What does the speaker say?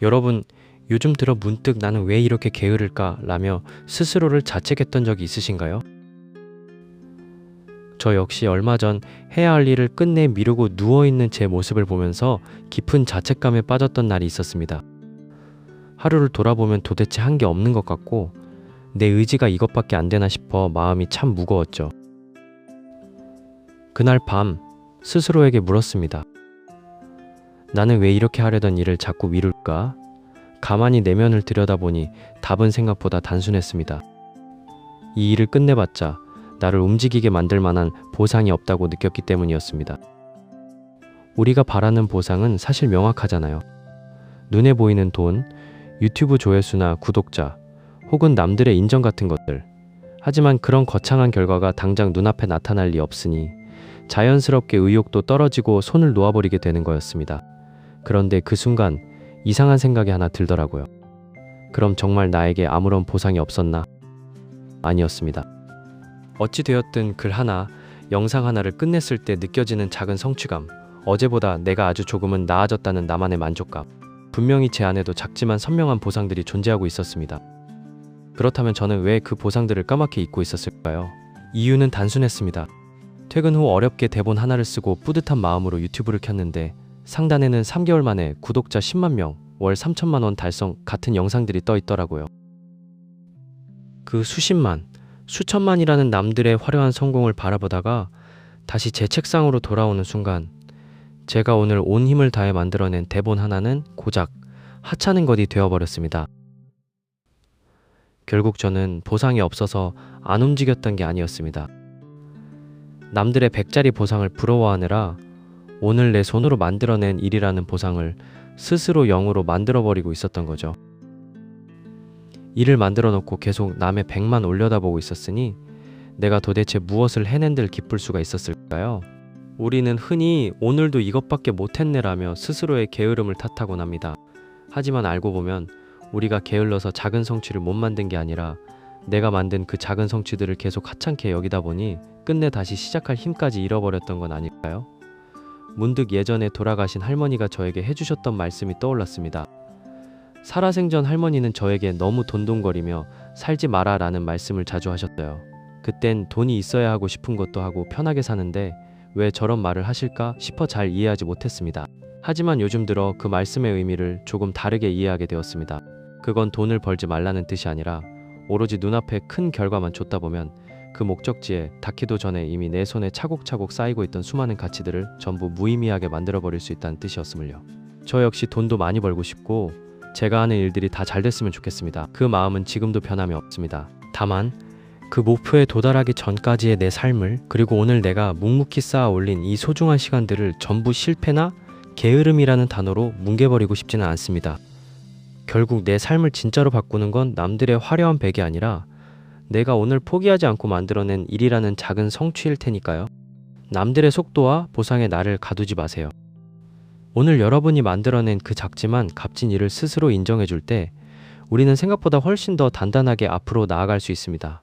여러분, 요즘 들어 문득 나는 왜 이렇게 게으를까 라며 스스로를 자책했던 적이 있으신가요? 저 역시 얼마 전 해야 할 일을 끝내 미루고 누워있는 제 모습을 보면서 깊은 자책감에 빠졌던 날이 있었습니다. 하루를 돌아보면 도대체 한 게 없는 것 같고 내 의지가 이것밖에 안 되나 싶어 마음이 참 무거웠죠. 그날 밤 스스로에게 물었습니다. 나는 왜 이렇게 하려던 일을 자꾸 미룰까? 가만히 내면을 들여다보니 답은 생각보다 단순했습니다. 이 일을 끝내봤자 나를 움직이게 만들 만한 보상이 없다고 느꼈기 때문이었습니다. 우리가 바라는 보상은 사실 명확하잖아요. 눈에 보이는 돈, 유튜브 조회수나 구독자, 혹은 남들의 인정 같은 것들. 하지만 그런 거창한 결과가 당장 눈앞에 나타날 리 없으니 자연스럽게 의욕도 떨어지고 손을 놓아버리게 되는 거였습니다. 그런데 그 순간 이상한 생각이 하나 들더라고요. 그럼 정말 나에게 아무런 보상이 없었나? 아니었습니다. 어찌되었든 글 하나, 영상 하나를 끝냈을 때 느껴지는 작은 성취감, 어제보다 내가 아주 조금은 나아졌다는 나만의 만족감, 분명히 제 안에도 작지만 선명한 보상들이 존재하고 있었습니다. 그렇다면 저는 왜 그 보상들을 까맣게 잊고 있었을까요? 이유는 단순했습니다. 퇴근 후 어렵게 대본 하나를 쓰고 뿌듯한 마음으로 유튜브를 켰는데 상단에는 3개월 만에 구독자 10만 명, 월 3천만 원 달성 같은 영상들이 떠 있더라고요. 그 수십만, 수천만이라는 남들의 화려한 성공을 바라보다가 다시 제 책상으로 돌아오는 순간 제가 오늘 온 힘을 다해 만들어낸 대본 하나는 고작 하찮은 것이 되어버렸습니다. 결국 저는 보상이 없어서 안 움직였던 게 아니었습니다. 남들의 100짜리 보상을 부러워하느라 오늘 내 손으로 만들어낸 일이라는 보상을 스스로 0으로 만들어버리고 있었던 거죠. 일을 만들어 놓고 계속 남의 100만 올려다보고 있었으니 내가 도대체 무엇을 해낸들 기쁠 수가 있었을까요? 우리는 흔히 오늘도 이것밖에 못했네라며 스스로의 게으름을 탓하곤 합니다. 하지만 알고 보면 우리가 게을러서 작은 성취를 못 만든 게 아니라 내가 만든 그 작은 성취들을 계속 하찮게 여기다 보니 끝내 다시 시작할 힘까지 잃어버렸던 건 아닐까요? 문득 예전에 돌아가신 할머니가 저에게 해주셨던 말씀이 떠올랐습니다. 살아생전 할머니는 저에게 너무 돈돈거리며 살지 마라 라는 말씀을 자주 하셨어요. 그땐 돈이 있어야 하고 싶은 것도 하고 편하게 사는데 왜 저런 말을 하실까 싶어 잘 이해하지 못했습니다. 하지만 요즘 들어 그 말씀의 의미를 조금 다르게 이해하게 되었습니다. 그건 돈을 벌지 말라는 뜻이 아니라 오로지 눈앞에 큰 결과만 쫓다 보면 그 목적지에 닿기도 전에 이미 내 손에 차곡차곡 쌓이고 있던 수많은 가치들을 전부 무의미하게 만들어버릴 수 있다는 뜻이었음을요. 저 역시 돈도 많이 벌고 싶고 제가 하는 일들이 다 잘 됐으면 좋겠습니다. 그 마음은 지금도 변함이 없습니다. 다만 그 목표에 도달하기 전까지의 내 삶을, 그리고 오늘 내가 묵묵히 쌓아 올린 이 소중한 시간들을 전부 실패나 게으름이라는 단어로 뭉개버리고 싶지는 않습니다. 결국 내 삶을 진짜로 바꾸는 건 남들의 화려한 백이 아니라 내가 오늘 포기하지 않고 만들어낸 일이라는 작은 성취일 테니까요. 남들의 속도와 보상에 나를 가두지 마세요. 오늘 여러분이 만들어낸 그 작지만 값진 일을 스스로 인정해 줄 때 우리는 생각보다 훨씬 더 단단하게 앞으로 나아갈 수 있습니다.